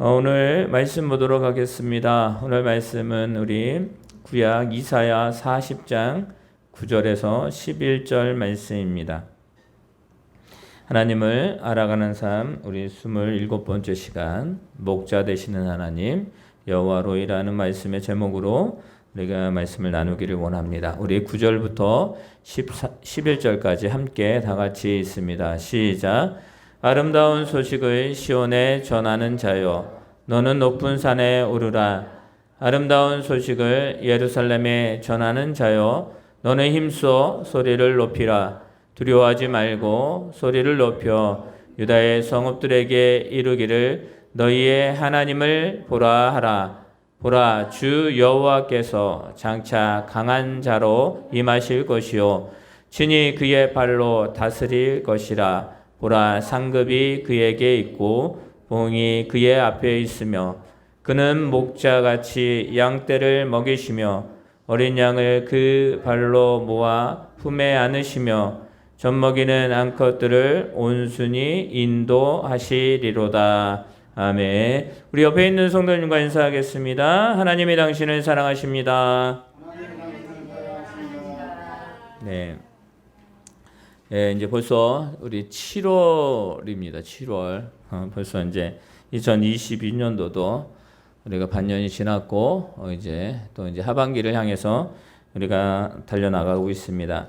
오늘 말씀 보도록 하겠습니다. 오늘 말씀은 우리 구약 이사야 40장 9절에서 11절 말씀입니다. 하나님을 알아가는 삶, 우리 27번째 시간, 목자 되시는 하나님, 여호와로이라는 말씀의 제목으로 우리가 말씀을 나누기를 원합니다. 우리 9절부터 11절까지 함께 다 같이 있습니다. 시작. 아름다운 소식을 시온에 전하는 자여, 너는 높은 산에 오르라. 아름다운 소식을 예루살렘에 전하는 자여, 너는 힘써 소리를 높이라. 두려워하지 말고 소리를 높여 유다의 성읍들에게 이르기를 너희의 하나님을 보라 하라. 보라, 주 여호와께서 장차 강한 자로 임하실 것이요 친히 그의 발로 다스릴 것이라. 보라, 상급이 그에게 있고 봉이 그의 앞에 있으며 그는 목자같이 양떼를 먹이시며 어린 양을 그 발로 모아 품에 안으시며 젖먹이는 암컷들을 온순히 인도하시리로다. 아멘. 우리 옆에 있는 성도님과 인사하겠습니다. 하나님이 당신을 사랑하십니다. 네. 예, 이제 벌써 우리 7월입니다. 7월. 벌써 이제 2022년도도 우리가 반년이 지났고, 이제 하반기를 향해서 우리가 달려나가고 있습니다.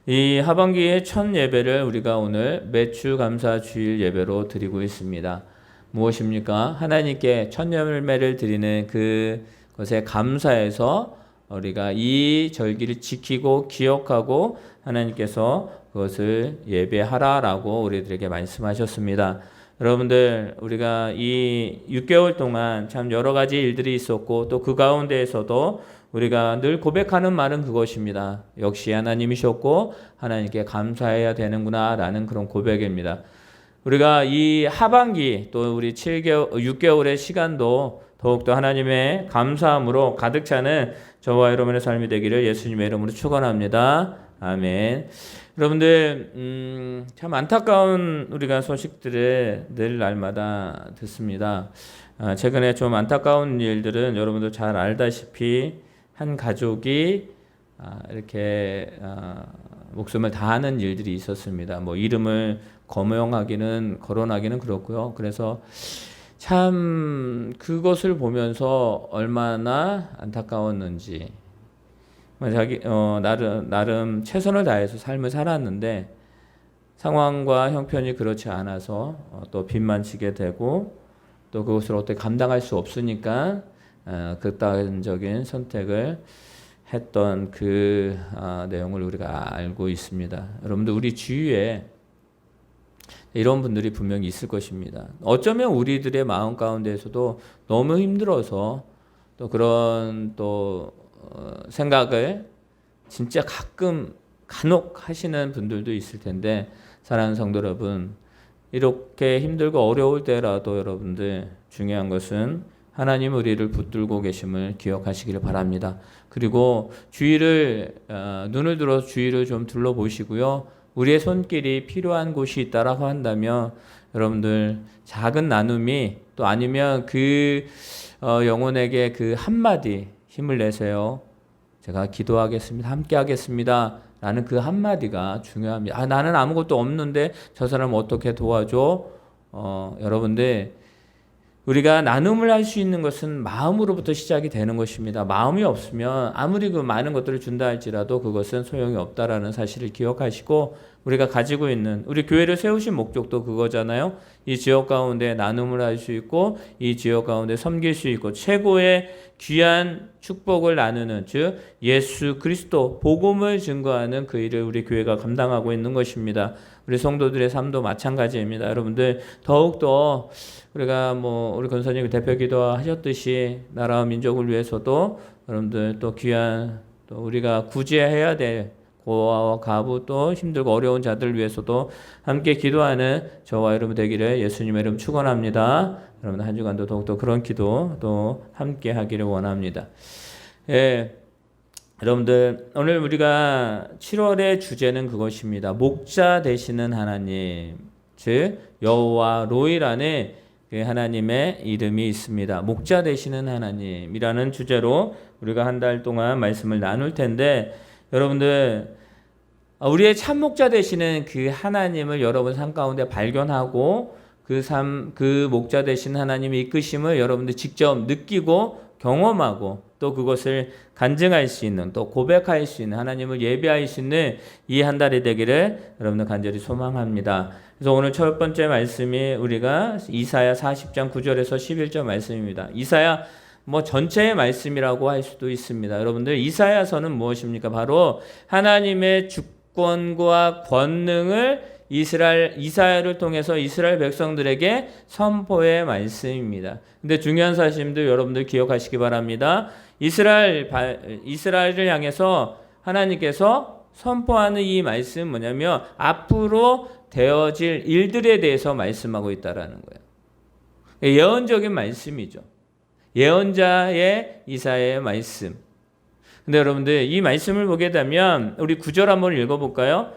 이 하반기의 첫 예배를 우리가 오늘 매주 감사 주일 예배로 드리고 있습니다. 무엇입니까? 하나님께 첫 열매를 드리는 그것에 감사해서 우리가 이 절기를 지키고 기억하고 하나님께서 그것을 예배하라라고 우리들에게 말씀하셨습니다. 여러분들, 우리가 이 6개월 동안 참 여러 가지 일들이 있었고 또 그 가운데에서도 우리가 늘 고백하는 말은 그것입니다. 역시 하나님이셨고 하나님께 감사해야 되는구나 라는 그런 고백입니다. 우리가 이 하반기 또 우리 6개월의 시간도 더욱더 하나님의 감사함으로 가득 차는 저와 여러분의 삶이 되기를 예수님의 이름으로 축원합니다. 아멘. 여러분들, 참 안타까운 우리가 소식들을 늘 날마다 듣습니다. 최근에 좀 안타까운 일들은 여러분도 잘 알다시피 한 가족이 이렇게 목숨을 다하는 일들이 있었습니다. 뭐 이름을 거론하기는 그렇고요. 그래서 참 그것을 보면서 얼마나 안타까웠는지, 나름 최선을 다해서 삶을 살았는데 상황과 형편이 그렇지 않아서 또 빚만 지게 되고 또 그것을 어떻게 감당할 수 없으니까 극단적인 선택을 했던 그 내용을 우리가 알고 있습니다. 여러분들, 우리 주위에 이런 분들이 분명히 있을 것입니다. 어쩌면 우리들의 마음 가운데에서도 너무 힘들어서 또 그런 생각을 진짜 간혹 하시는 분들도 있을 텐데, 사랑하는 성도 여러분, 이렇게 힘들고 어려울 때라도 여러분들 중요한 것은 하나님 우리를 붙들고 계심을 기억하시기를 바랍니다. 그리고 눈을 들어서 주위를 좀 둘러보시고요. 우리의 손길이 필요한 곳이 있다라고 한다면 여러분들 작은 나눔이, 또 아니면 영혼에게 그 한마디 힘을 내세요. 제가 기도하겠습니다. 함께 하겠습니다. 라는 그 한마디가 중요합니다. 나는 아무것도 없는데 저 사람 어떻게 도와줘? 여러분들, 우리가 나눔을 할 수 있는 것은 마음으로부터 시작이 되는 것입니다. 마음이 없으면 아무리 그 많은 것들을 준다 할지라도 그것은 소용이 없다라는 사실을 기억하시고, 우리가 가지고 있는, 우리 교회를 세우신 목적도 그거잖아요. 이 지역 가운데 나눔을 할 수 있고 이 지역 가운데 섬길 수 있고 최고의 귀한 축복을 나누는, 즉 예수 그리스도 복음을 증거하는 그 일을 우리 교회가 감당하고 있는 것입니다. 우리 성도들의 삶도 마찬가지입니다. 여러분들, 더욱더 우리가 우리 권사님 대표 기도하셨듯이 나라와 민족을 위해서도 여러분들 또 귀한, 또 우리가 구제해야 될 고아와 가부, 또 힘들고 어려운 자들을 위해서도 함께 기도하는 저와 여러분 되기를 예수님의 이름 축원합니다. 여러분 한 주간도 더욱더 그런 기도 또 함께 하기를 원합니다. 여러분들, 오늘 우리가 7월의 주제는 그것입니다. 목자 되시는 하나님, 즉 여호와 로이라는 그 하나님의 이름이 있습니다. 목자 되시는 하나님이라는 주제로 우리가 한 달 동안 말씀을 나눌 텐데, 여러분들 우리의 참목자 되시는 그 하나님을 여러분 삶 가운데 발견하고 그 목자 되신 하나님의 이끄심을 여러분들 직접 느끼고 경험하고 또 그것을 간증할 수 있는, 또 고백할 수 있는, 하나님을 예배할 수 있는 이 한 달이 되기를 여러분들 간절히 소망합니다. 그래서 오늘 첫 번째 말씀이 우리가 이사야 40장 9절에서 11절 말씀입니다. 이사야 전체의 말씀이라고 할 수도 있습니다. 여러분들 이사야서는 무엇입니까? 바로 하나님의 주권과 권능을 이사야를 통해서 이스라엘 백성들에게 선포의 말씀입니다. 근데 중요한 사실도 여러분들 기억하시기 바랍니다. 이스라엘을 향해서 하나님께서 선포하는 이 말씀은 뭐냐면 앞으로 되어질 일들에 대해서 말씀하고 있다라는 거예요. 예언적인 말씀이죠. 예언자의 이사야의 말씀. 근데 여러분들 이 말씀을 보게 되면 우리 9절 한번 읽어볼까요?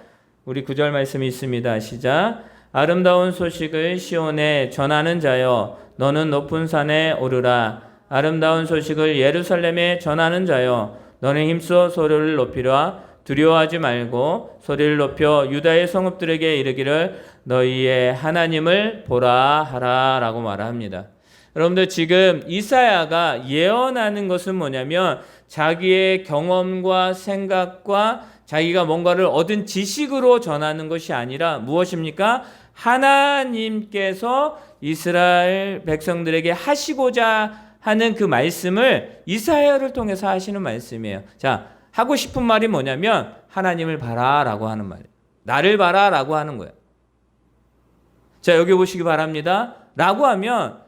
우리 9절 말씀이 있습니다. 시작. 아름다운 소식을 시온에 전하는 자여 너는 높은 산에 오르라. 아름다운 소식을 예루살렘에 전하는 자여 너는 힘써 소리를 높이라. 두려워하지 말고 소리를 높여 유다의 성읍들에게 이르기를 너희의 하나님을 보라 하라 라고 말합니다. 여러분들 지금 이사야가 예언하는 것은 뭐냐면 자기의 경험과 생각과 자기가 뭔가를 얻은 지식으로 전하는 것이 아니라 무엇입니까? 하나님께서 이스라엘 백성들에게 하시고자 하는 그 말씀을 이사야를 통해서 하시는 말씀이에요. 자, 하고 싶은 말이 뭐냐면 하나님을 봐라라고 하는 말이에요. 나를 봐라라고 하는 거예요. 자, 여기 보시기 바랍니다. 라고 하면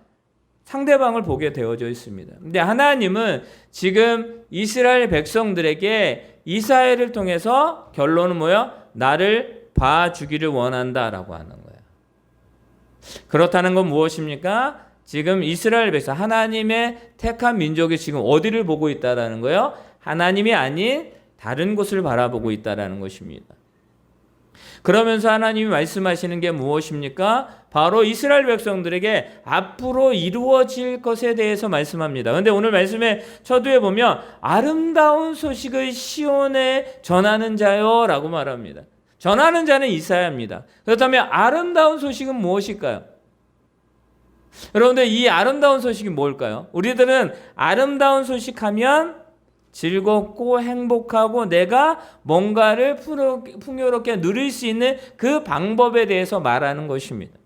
상대방을 보게 되어져 있습니다. 근데 하나님은 지금 이스라엘 백성들에게 이사야를 통해서 결론은 뭐예요? 나를 봐주기를 원한다라고 하는 거예요. 그렇다는 건 무엇입니까? 지금 이스라엘 백성, 하나님의 택한 민족이 지금 어디를 보고 있다라는 거예요? 하나님이 아닌 다른 곳을 바라보고 있다라는 것입니다. 그러면서 하나님이 말씀하시는 게 무엇입니까? 바로 이스라엘 백성들에게 앞으로 이루어질 것에 대해서 말씀합니다. 그런데 오늘 말씀의 서두에 보면 아름다운 소식을 시온에 전하는 자요 라고 말합니다. 전하는 자는 이사야입니다. 그렇다면 아름다운 소식은 무엇일까요? 여러분들 이 아름다운 소식이 뭘까요? 우리들은 아름다운 소식하면 즐겁고 행복하고 내가 뭔가를 풍요롭게 누릴 수 있는 그 방법에 대해서 말하는 것입니다.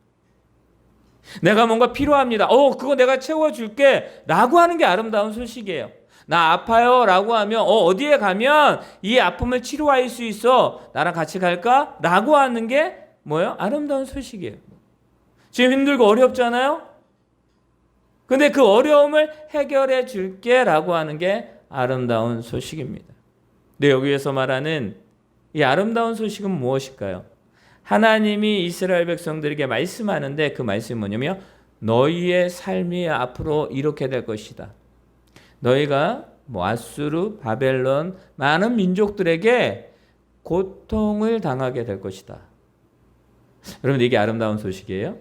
내가 뭔가 필요합니다. 그거 내가 채워줄게 라고 하는 게 아름다운 소식이에요. 나 아파요 라고 하면 어디에 가면 이 아픔을 치료할 수 있어, 나랑 같이 갈까? 라고 하는 게 뭐예요? 아름다운 소식이에요. 지금 힘들고 어렵잖아요? 근데 그 어려움을 해결해 줄게 라고 하는 게 아름다운 소식입니다. 근데 여기에서 말하는 이 아름다운 소식은 무엇일까요? 하나님이 이스라엘 백성들에게 말씀하는데 그 말씀이 뭐냐면 너희의 삶이 앞으로 이렇게 될 것이다. 너희가 아수르, 바벨론 많은 민족들에게 고통을 당하게 될 것이다. 여러분 이게 아름다운 소식이에요?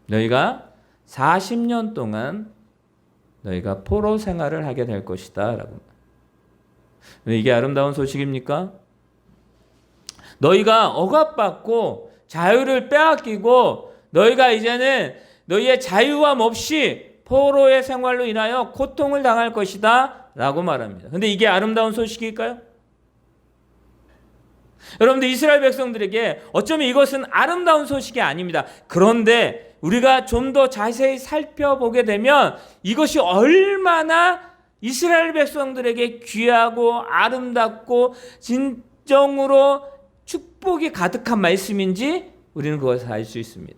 너희가 40년 동안 너희가 포로 생활을 하게 될 것이다 라고. 이게 아름다운 소식입니까? 너희가 억압받고 자유를 빼앗기고 너희가 이제는 너희의 자유함 없이 포로의 생활로 인하여 고통을 당할 것이다 라고 말합니다. 근데 이게 아름다운 소식일까요? 여러분들 이스라엘 백성들에게 어쩌면 이것은 아름다운 소식이 아닙니다. 그런데 우리가 좀 더 자세히 살펴보게 되면 이것이 얼마나 이스라엘 백성들에게 귀하고 아름답고 진정으로 축복이 가득한 말씀인지 우리는 그것을 알 수 있습니다.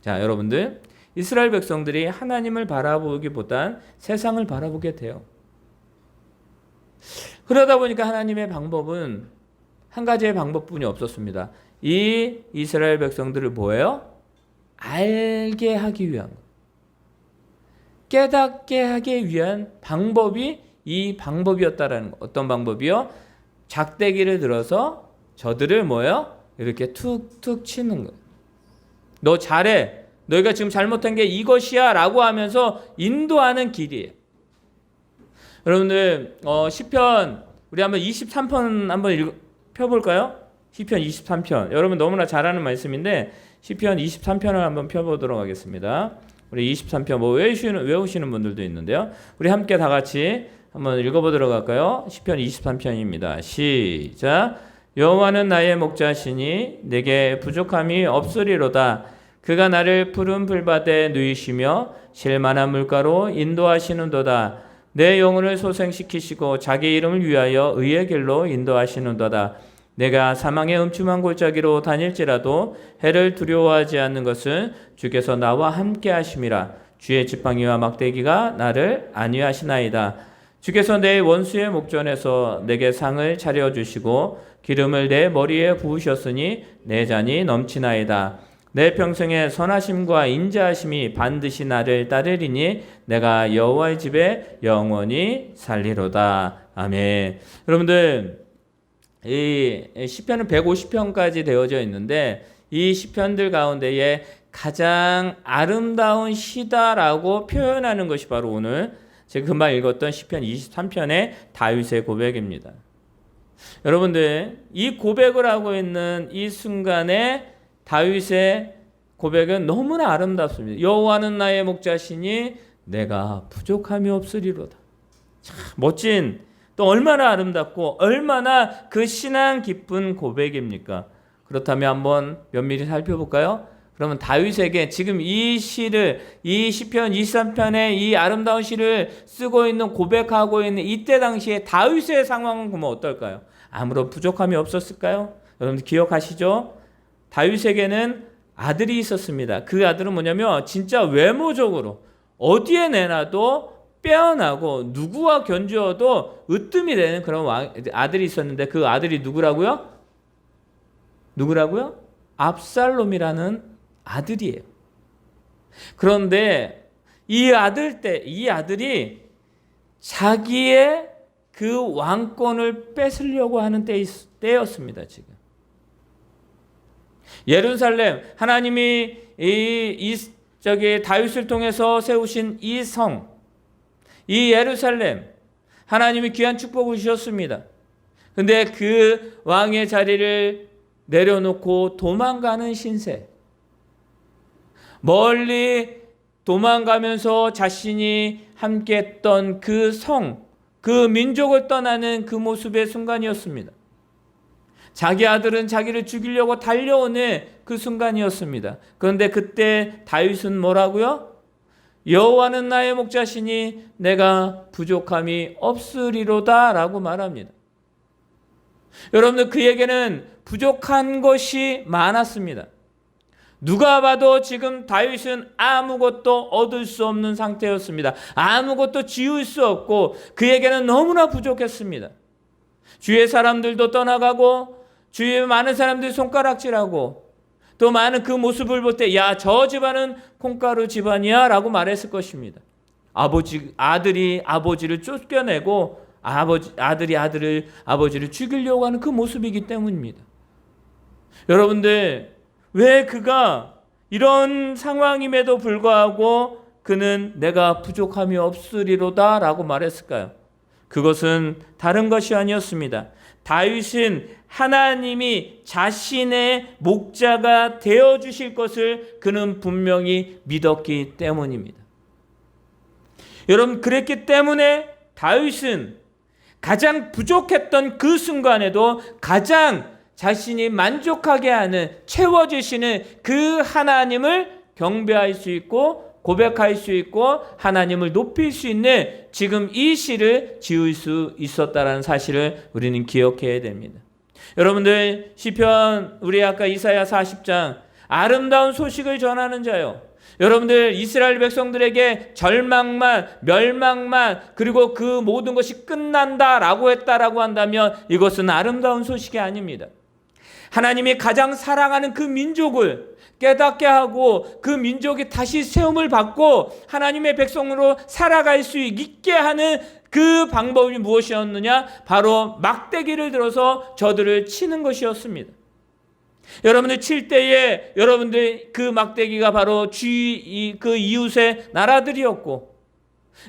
자, 여러분들 이스라엘 백성들이 하나님을 바라보기보단 세상을 바라보게 돼요. 그러다 보니까 하나님의 방법은 한 가지의 방법뿐이 없었습니다. 이 이스라엘 백성들을 뭐예요? 알게 하기 위한 것, 깨닫게 하기 위한 방법이 이 방법이었다라는 것. 어떤 방법이요? 작대기를 들어서 저들을 이렇게 툭툭 치는 거예요. 너 잘해, 너희가 지금 잘못한 게 이것이야 라고 하면서 인도하는 길이에요. 여러분들 시편 우리 한번 23편 한번 펴볼까요? 시편 23편. 여러분 너무나 잘 아는 말씀인데 시편 23편을 한번 펴보도록 하겠습니다. 우리 23편 뭐 외우시는 분들도 있는데요. 우리 함께 다 같이 한번 읽어보도록 할까요? 시편 23편입니다. 시작. 여호와는 나의 목자시니 내게 부족함이 없으리로다. 그가 나를 푸른 풀밭에 누이시며 실만한 물가로 인도하시는도다. 내 영혼을 소생시키시고 자기 이름을 위하여 의의 길로 인도하시는도다. 내가 사망의 음침한 골짜기로 다닐지라도 해를 두려워하지 않는 것은 주께서 나와 함께 하심이라. 주의 지팡이와 막대기가 나를 안위하시나이다. 주께서 내 원수의 목전에서 내게 상을 차려주시고 기름을 내 머리에 부으셨으니 내 잔이 넘치나이다. 내 평생의 선하심과 인자하심이 반드시 나를 따르리니 내가 여호와의 집에 영원히 살리로다. 아멘. 여러분들 이 시편은 150편까지 되어져 있는데 이 시편들 가운데에 가장 아름다운 시다라고 표현하는 것이 바로 오늘 제가 금방 읽었던 시편 23편의 다윗의 고백입니다. 여러분들 이 고백을 하고 있는 이 순간에 다윗의 고백은 너무나 아름답습니다. 여호와는 나의 목자시니 내가 부족함이 없으리로다. 참 멋진, 또 얼마나 아름답고 얼마나 그 신앙 깊은 고백입니까? 그렇다면 한번 면밀히 살펴볼까요? 그러면 다윗에게 지금 이 시를, 이 시편 23편의 이 아름다운 시를 쓰고 있는, 고백하고 있는 이때 당시에 다윗의 상황은 그러면 어떨까요? 아무런 부족함이 없었을까요? 여러분들 기억하시죠? 다윗에게는 아들이 있었습니다. 그 아들은 뭐냐면 진짜 외모적으로 어디에 내놔도 빼어나고 누구와 견주어도 으뜸이 되는 그런 아들이 있었는데 그 아들이 누구라고요? 누구라고요? 압살롬이라는 아들이에요. 그런데 이 아들이 자기의 그 왕권을 뺏으려고 하는 때였습니다. 지금 예루살렘, 하나님이 다윗을 통해서 세우신 이 성, 이 예루살렘, 하나님이 귀한 축복을 주셨습니다. 근데 그 왕의 자리를 내려놓고 도망가는 신세, 멀리 도망가면서 자신이 함께했던 그 성, 그 민족을 떠나는 그 모습의 순간이었습니다. 자기 아들은 자기를 죽이려고 달려오는 그 순간이었습니다. 그런데 그때 다윗은 뭐라고요? 여호와는 나의 목자시니 내가 부족함이 없으리로다 라고 말합니다. 여러분들 그에게는 부족한 것이 많았습니다. 누가 봐도 지금 다윗은 아무것도 얻을 수 없는 상태였습니다. 아무것도 지을 수 없고 그에게는 너무나 부족했습니다. 주위의 사람들도 떠나가고 주위에 많은 사람들이 손가락질하고 또 많은 그 모습을 볼 때 야, 저 집안은 콩가루 집안이야 라고 말했을 것입니다. 아들이 아버지를 쫓겨내고 아들이 아버지를 죽이려고 하는 그 모습이기 때문입니다. 여러분들 왜 그가 이런 상황임에도 불구하고 그는 내가 부족함이 없으리로다 라고 말했을까요? 그것은 다른 것이 아니었습니다. 다윗은 하나님이 자신의 목자가 되어주실 것을 그는 분명히 믿었기 때문입니다. 여러분 그랬기 때문에 다윗은 가장 부족했던 그 순간에도 가장 자신이 만족하게 하는, 채워주시는 그 하나님을 경배할 수 있고 고백할 수 있고 하나님을 높일 수 있는 지금 이 시를 지을 수 있었다는 사실을 우리는 기억해야 됩니다. 여러분들 시편, 우리 아까 이사야 40장 아름다운 소식을 전하는 자요. 여러분들 이스라엘 백성들에게 절망만, 멸망만, 그리고 그 모든 것이 끝난다라고 했다라고 한다면 이것은 아름다운 소식이 아닙니다. 하나님이 가장 사랑하는 그 민족을 깨닫게 하고 그 민족이 다시 세움을 받고 하나님의 백성으로 살아갈 수 있게 하는 그 방법이 무엇이었느냐? 바로 막대기를 들어서 저들을 치는 것이었습니다. 여러분들 칠 때에 여러분들 그 막대기가 바로 그 이웃의 나라들이었고,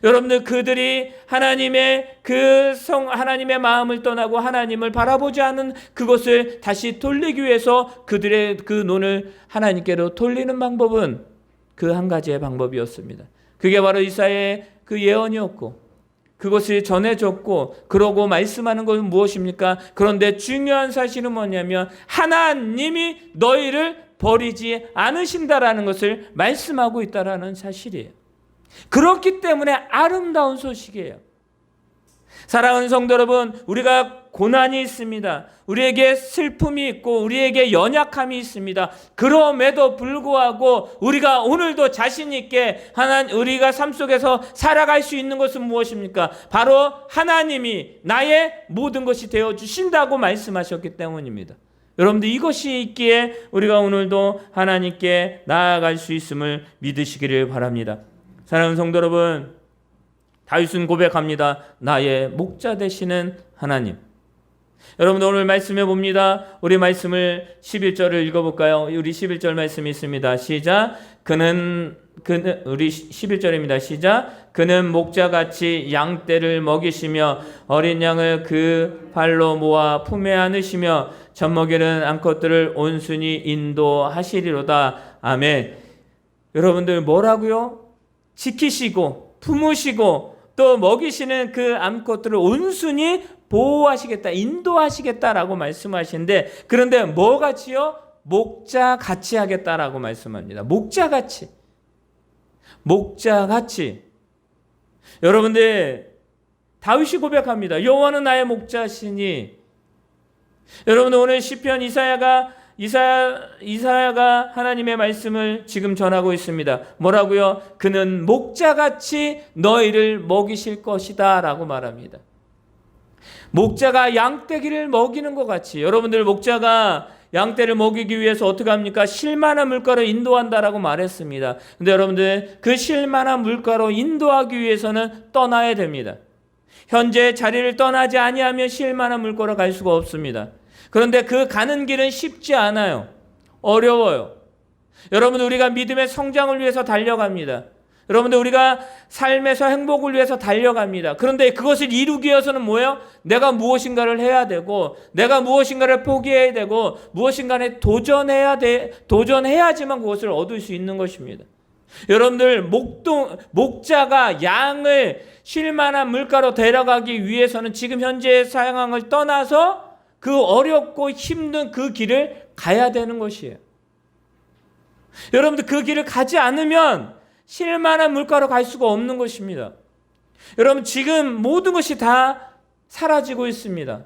여러분들 그들이 하나님의 하나님의 마음을 떠나고 하나님을 바라보지 않은 그것을 다시 돌리기 위해서 그들의 그 눈을 하나님께로 돌리는 방법은 그 한 가지의 방법이었습니다. 그게 바로 이사야의 그 예언이었고, 그것이 전해졌고, 그러고 말씀하는 것은 무엇입니까? 그런데 중요한 사실은 뭐냐면 하나님이 너희를 버리지 않으신다라는 것을 말씀하고 있다라는 사실이에요. 그렇기 때문에 아름다운 소식이에요. 사랑하는 성도 여러분, 우리가 고난이 있습니다. 우리에게 슬픔이 있고 우리에게 연약함이 있습니다. 그럼에도 불구하고 우리가 오늘도 자신 있게 우리가 삶 속에서 살아갈 수 있는 것은 무엇입니까? 바로 하나님이 나의 모든 것이 되어주신다고 말씀하셨기 때문입니다. 여러분들 이것이 있기에 우리가 오늘도 하나님께 나아갈 수 있음을 믿으시기를 바랍니다. 사랑하는 성도 여러분, 다윗은 고백합니다. 나의 목자 되시는 하나님. 여러분 오늘 말씀해 봅니다. 우리 말씀을 11절을 읽어볼까요? 우리 11절 말씀이 있습니다. 시작. 우리 11절입니다. 시작. 그는 목자같이 양떼를 먹이시며 어린 양을 그 발로 모아 품에 안으시며 젖먹이는 암컷들을 온순히 인도하시리로다. 아멘. 여러분들 뭐라고요? 지키시고 품으시고 또 먹이시는 그 암컷들을 온순히 보호하시겠다, 인도하시겠다라고 말씀하시는데, 그런데 뭐같이요? 목자같이 하겠다라고 말씀합니다. 목자같이. 여러분들 다윗이 고백합니다. 여호와는 나의 목자시니. 여러분 오늘 시편 이사야가 하나님의 말씀을 지금 전하고 있습니다. 뭐라고요? 그는 목자같이 너희를 먹이실 것이다 라고 말합니다. 목자가 양떼기를 먹이는 것 같이, 여러분들 목자가 양떼를 먹이기 위해서 어떻게 합니까? 쉴만한 물가로 인도한다라고 말했습니다. 근데 여러분들 그 쉴만한 물가로 인도하기 위해서는 떠나야 됩니다. 현재 자리를 떠나지 아니하면 쉴만한 물가로 갈 수가 없습니다. 그런데 그 가는 길은 쉽지 않아요. 어려워요. 여러분 우리가 믿음의 성장을 위해서 달려갑니다. 여러분들 우리가 삶에서 행복을 위해서 달려갑니다. 그런데 그것을 이루기 위해서는 뭐예요? 내가 무엇인가를 해야 되고, 내가 무엇인가를 포기해야 되고, 무엇인가에 도전해야지만 그것을 얻을 수 있는 것입니다. 여러분들 목자가 양을 쉴만한 물가로 데려가기 위해서는 지금 현재의 상황을 떠나서 그 어렵고 힘든 그 길을 가야 되는 것이에요. 여러분들 그 길을 가지 않으면 쉴만한 물가로 갈 수가 없는 것입니다. 여러분 지금 모든 것이 다 사라지고 있습니다.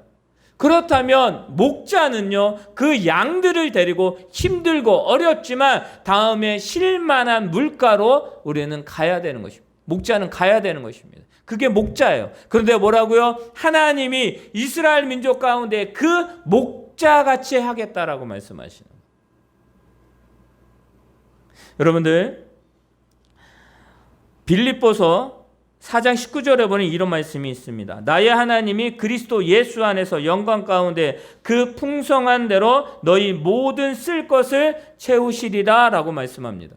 그렇다면 목자는요, 그 양들을 데리고 힘들고 어렵지만 다음에 쉴만한 물가로 우리는 가야 되는 것입니다. 목자는 가야 되는 것입니다. 그게 목자예요. 그런데 뭐라고요? 하나님이 이스라엘 민족 가운데 그 목자같이 하겠다라고 말씀하시는 거예요. 여러분들 빌립보서 4장 19절에 보면 이런 말씀이 있습니다. 나의 하나님이 그리스도 예수 안에서 영광 가운데 그 풍성한 대로 너희 모든 쓸 것을 채우시리라 라고 말씀합니다.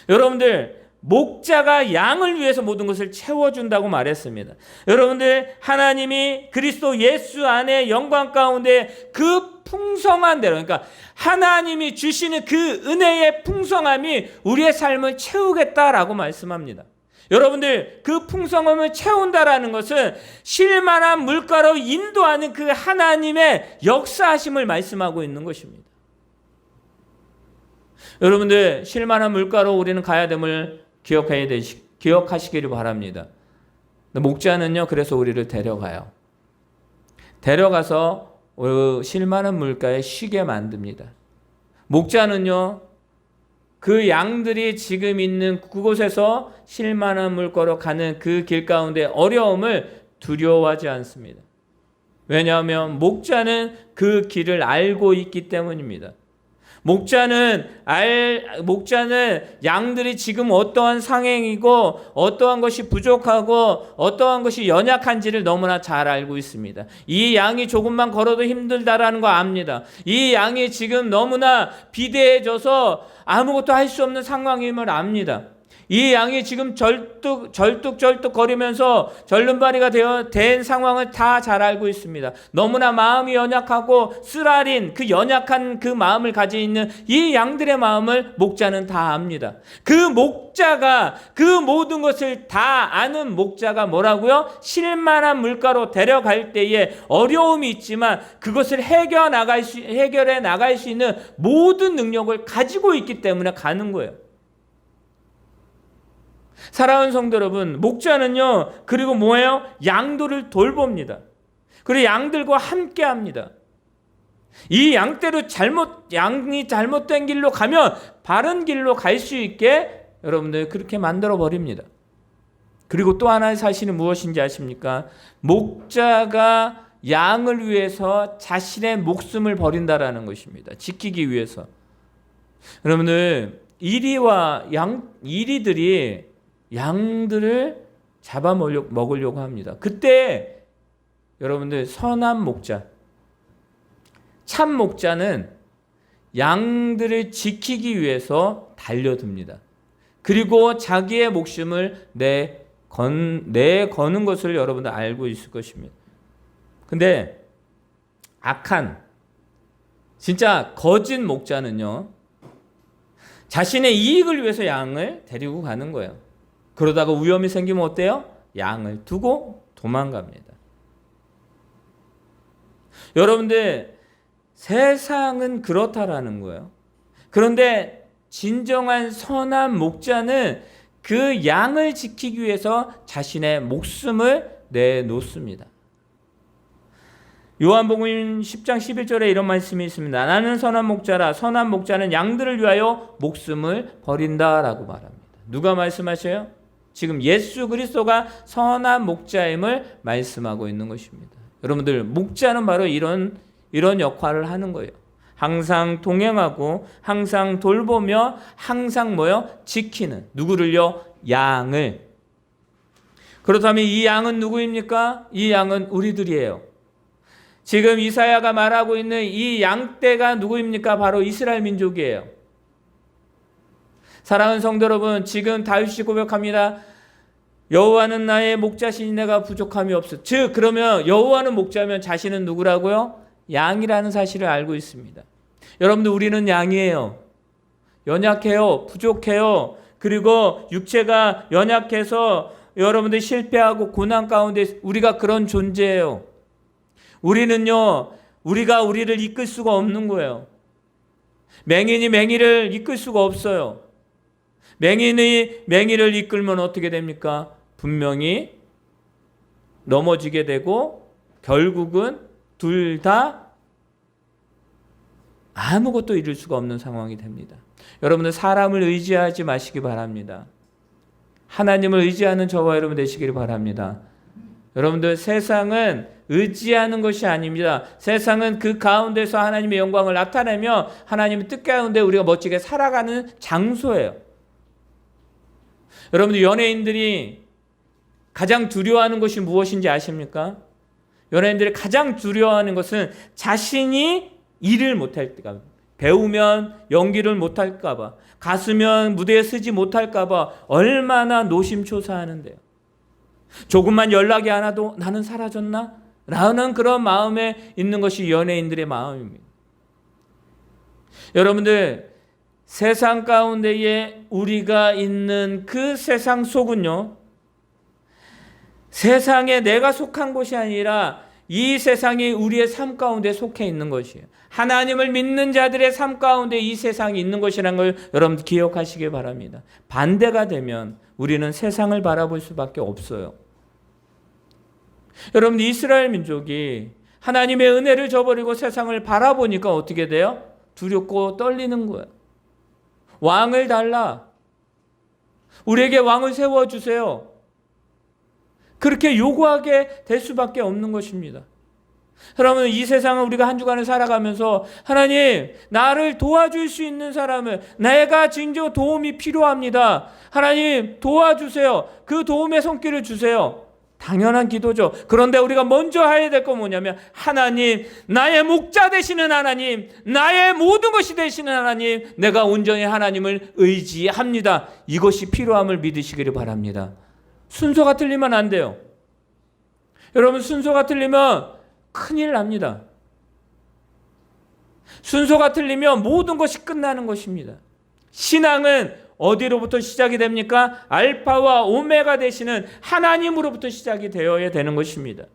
여러분들 목자가 양을 위해서 모든 것을 채워준다고 말했습니다. 여러분들 하나님이 그리스도 예수 안에 영광 가운데 그 풍성한 대로, 그러니까 하나님이 주시는 그 은혜의 풍성함이 우리의 삶을 채우겠다라고 말씀합니다. 여러분들 그 풍성함을 채운다라는 것은 쉴만한 물가로 인도하는 그 하나님의 역사하심을 말씀하고 있는 것입니다. 여러분들 쉴만한 물가로 우리는 가야 됨을 기억하시기를 바랍니다. 목자는요, 그래서 우리를 데려가요. 데려가서 쉴만한 물가에 쉬게 만듭니다. 목자는요, 그 양들이 지금 있는 그곳에서 쉴만한 물가로 가는 그 길 가운데 어려움을 두려워하지 않습니다. 왜냐하면 목자는 그 길을 알고 있기 때문입니다. 목자는 양들이 지금 어떠한 상황이고 어떠한 것이 부족하고 어떠한 것이 연약한지를 너무나 잘 알고 있습니다. 이 양이 조금만 걸어도 힘들다라는 거 압니다. 이 양이 지금 너무나 비대해져서 아무것도 할 수 없는 상황임을 압니다. 이 양이 지금 절뚝 거리면서 절름발이가 된 상황을 다 잘 알고 있습니다. 너무나 마음이 연약하고 쓰라린 그 연약한 그 마음을 가지고 있는 이 양들의 마음을 목자는 다 압니다. 그 목자가 그 모든 것을 다 아는 목자가 뭐라고요? 실만한 물가로 데려갈 때에 어려움이 있지만 그것을 해결해 나갈 수 있는 모든 능력을 가지고 있기 때문에 가는 거예요. 사랑하는 성도 여러분, 목자는요, 그리고 뭐예요? 양들을 돌봅니다. 그리고 양들과 함께 합니다. 이 양떼로 양이 잘못된 길로 가면 바른 길로 갈 수 있게 여러분들 그렇게 만들어 버립니다. 그리고 또 하나의 사실은 무엇인지 아십니까? 목자가 양을 위해서 자신의 목숨을 버린다라는 것입니다. 지키기 위해서. 여러분들, 이리들이 양들을 잡아먹으려고 합니다. 그때 여러분들 선한 목자, 참 목자는 양들을 지키기 위해서 달려듭니다. 그리고 자기의 목숨을 내거는 것을 여러분들 알고 있을 것입니다. 근데 진짜 거짓 목자는요, 자신의 이익을 위해서 양을 데리고 가는 거예요. 그러다가 위험이 생기면 어때요? 양을 두고 도망갑니다. 여러분들, 세상은 그렇다라는 거예요. 그런데 진정한 선한 목자는 그 양을 지키기 위해서 자신의 목숨을 내놓습니다. 요한복음 10장 11절에 이런 말씀이 있습니다. 나는 선한 목자라. 선한 목자는 양들을 위하여 목숨을 버린다라고 말합니다. 누가 말씀하셔요? 지금 예수 그리스도가 선한 목자임을 말씀하고 있는 것입니다. 여러분들, 목자는 바로 이런 역할을 하는 거예요. 항상 동행하고 항상 돌보며 항상 지키는, 누구를요? 양을. 그렇다면 이 양은 누구입니까? 이 양은 우리들이에요. 지금 이사야가 말하고 있는 이 양떼가 누구입니까? 바로 이스라엘 민족이에요. 사랑하는 성도 여러분, 지금 다윗이 고백합니다. 여호와는 나의 목자시니 내가 부족함이 없어. 즉, 그러면 여호와는 목자면 자신은 누구라고요? 양이라는 사실을 알고 있습니다. 여러분들, 우리는 양이에요. 연약해요. 부족해요. 그리고 육체가 연약해서 여러분들 실패하고 고난 가운데 우리가 그런 존재예요. 우리는요, 우리를 이끌 수가 없는 거예요. 맹인이 맹이를 이끌 수가 없어요. 맹인이 맹이를 이끌면 어떻게 됩니까? 분명히 넘어지게 되고 결국은 둘 다 아무것도 이룰 수가 없는 상황이 됩니다. 여러분들, 사람을 의지하지 마시기 바랍니다. 하나님을 의지하는 저와 여러분 되시기를 바랍니다. 여러분들, 세상은 의지하는 것이 아닙니다. 세상은 그 가운데서 하나님의 영광을 나타내며 하나님의 뜻 가운데 우리가 멋지게 살아가는 장소예요. 여러분들, 연예인들이 가장 두려워하는 것이 무엇인지 아십니까? 연예인들이 가장 두려워하는 것은 자신이 일을 못할까 봐, 배우면 연기를 못할까 봐, 가수면 무대에 서지 못할까 봐 얼마나 노심초사하는데요. 조금만 연락이 안 와도 나는 사라졌나? 라는 그런 마음에 있는 것이 연예인들의 마음입니다. 여러분들, 세상 가운데에 우리가 있는 그 세상 속은요, 세상에 내가 속한 것이 아니라 이 세상이 우리의 삶 가운데 속해 있는 것이에요. 하나님을 믿는 자들의 삶 가운데 이 세상이 있는 것이라는 걸 여러분 기억하시기 바랍니다. 반대가 되면 우리는 세상을 바라볼 수밖에 없어요. 여러분, 이스라엘 민족이 하나님의 은혜를 저버리고 세상을 바라보니까 어떻게 돼요? 두렵고 떨리는 거예요. 왕을 달라. 우리에게 왕을 세워주세요. 그렇게 요구하게 될 수밖에 없는 것입니다. 그러면 이 세상을 우리가 한 주간을 살아가면서 하나님, 나를 도와줄 수 있는 사람을, 내가 진정 도움이 필요합니다. 하나님 도와주세요. 그 도움의 손길을 주세요. 당연한 기도죠. 그런데 우리가 먼저 해야 될 건 뭐냐면, 하나님, 나의 목자 되시는 하나님, 나의 모든 것이 되시는 하나님, 내가 온전히 하나님을 의지합니다. 이것이 필요함을 믿으시기를 바랍니다. 순서가 틀리면 안 돼요. 여러분, 순서가 틀리면 큰일 납니다. 순서가 틀리면 모든 것이 끝나는 것입니다. 신앙은 어디로부터 시작이 됩니까? 알파와 오메가 되시는 하나님으로부터 시작이 되어야 되는 것입니다.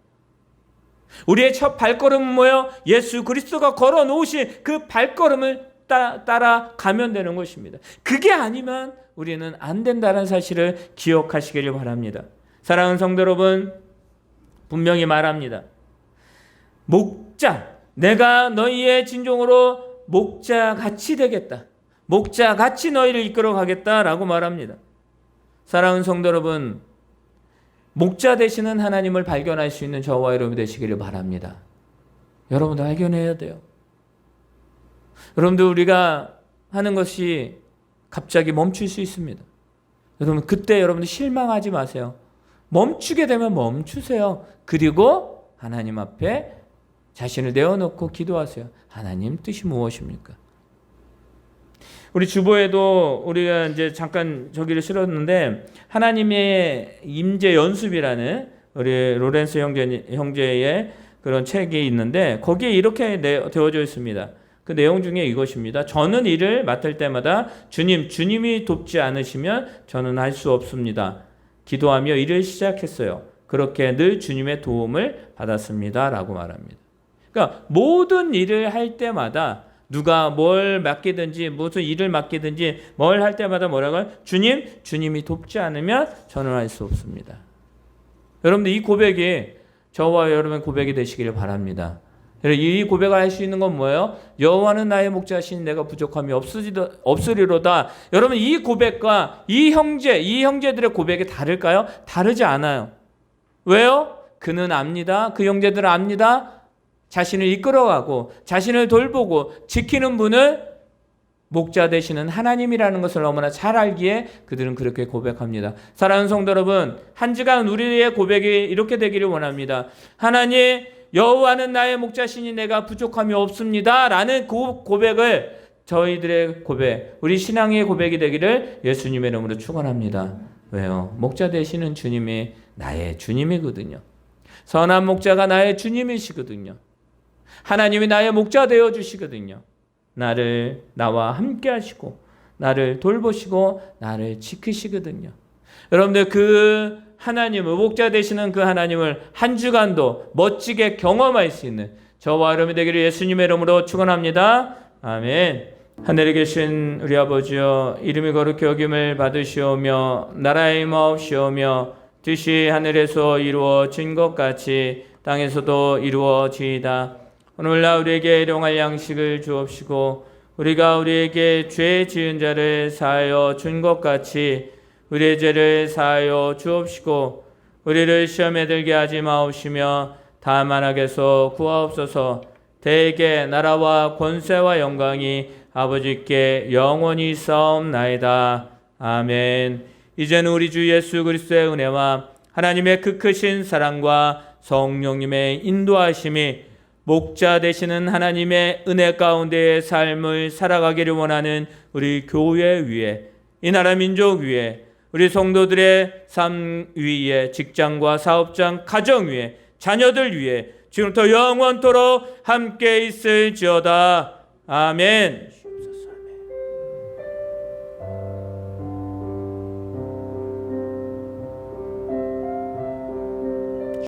우리의 첫 발걸음은 뭐예요? 예수 그리스도가 걸어 놓으신 그 발걸음을 따라가면 되는 것입니다. 그게 아니면 우리는 안 된다는 사실을 기억하시기를 바랍니다. 사랑하는 성도 여러분, 분명히 말합니다. 목자, 내가 너희의 진종으로 목자같이 되겠다. 목자같이 너희를 이끌어 가겠다라고 말합니다. 사랑하는 성도 여러분, 목자 되시는 하나님을 발견할 수 있는 저와 여러분이 되시기를 바랍니다. 여러분도 발견해야 돼요. 여러분들, 우리가 하는 것이 갑자기 멈출 수 있습니다. 여러분, 그때 여러분들 실망하지 마세요. 멈추게 되면 멈추세요. 그리고 하나님 앞에 자신을 내어놓고 기도하세요. 하나님 뜻이 무엇입니까? 우리 주보에도 우리가 이제 잠깐 저기를 실었는데, 하나님의 임재 연습이라는 우리 로렌스 형제의 그런 책이 있는데, 거기에 이렇게 되어져 있습니다. 그 내용 중에 이것입니다. 저는 일을 맡을 때마다 주님이 돕지 않으시면 저는 할 수 없습니다. 기도하며 일을 시작했어요. 그렇게 늘 주님의 도움을 받았습니다. 라고 말합니다. 그러니까 모든 일을 할 때마다 누가 뭘 맡기든지 무슨 일을 맡기든지 뭘 할 때마다 뭐라고 해요? 주님이 돕지 않으면 저는 할 수 없습니다. 여러분들, 이 고백이 저와 여러분의 고백이 되시기를 바랍니다. 이 고백을 할 수 있는 건 뭐예요? 여호와는 나의 목자시니 내가 부족함이 없으리로다. 여러분, 이 고백과 이 형제들의 고백이 다를까요? 다르지 않아요. 왜요? 그는 압니다. 그 형제들은 압니다. 자신을 이끌어가고 자신을 돌보고 지키는 분은 목자 되시는 하나님이라는 것을 너무나 잘 알기에 그들은 그렇게 고백합니다. 사랑하는 성도 여러분, 한 주간 우리의 고백이 이렇게 되기를 원합니다. 하나님, 여호와는 나의 목자시니 내가 부족함이 없습니다. 라는 그 고백을, 저희들의 고백, 우리 신앙의 고백이 되기를 예수님의 이름으로 축원합니다. 왜요? 목자 되시는 주님이 나의 주님이거든요. 선한 목자가 나의 주님이시거든요. 하나님이 나의 목자 되어 주시거든요. 나와 함께 하시고 나를 돌보시고 나를 지키시거든요. 여러분들, 그 하나님을, 목자 되시는 그 하나님을 한 주간도 멋지게 경험할 수 있는 저와 여러분이 되기를 예수님의 이름으로 축원합니다. 아멘. 하늘에 계신 우리 아버지여, 이름이 거룩히 여김을 받으시오며 나라의 임하옵시오며 뜻이 하늘에서 이루어진 것 같이 땅에서도 이루어지이다. 오늘날 우리에게 일용할 양식을 주옵시고 우리가 우리에게 죄 지은 자를 사하여 준 것 같이 우리의 죄를 사하여 주옵시고 우리를 시험에 들게 하지 마옵시며 다만 악에서 구하옵소서. 대개 나라와 권세와 영광이 아버지께 영원히 있사옵나이다. 아멘. 이제는 우리 주 예수 그리스도의 은혜와 하나님의 그 크신 사랑과 성령님의 인도하심이 목자 되시는 하나님의 은혜 가운데의 삶을 살아가기를 원하는 우리 교회 위에, 이 나라 민족 위에, 우리 성도들의 삶 위에, 직장과 사업장, 가정 위에, 자녀들 위에 지금부터 영원토록 함께 있을지어다. 아멘.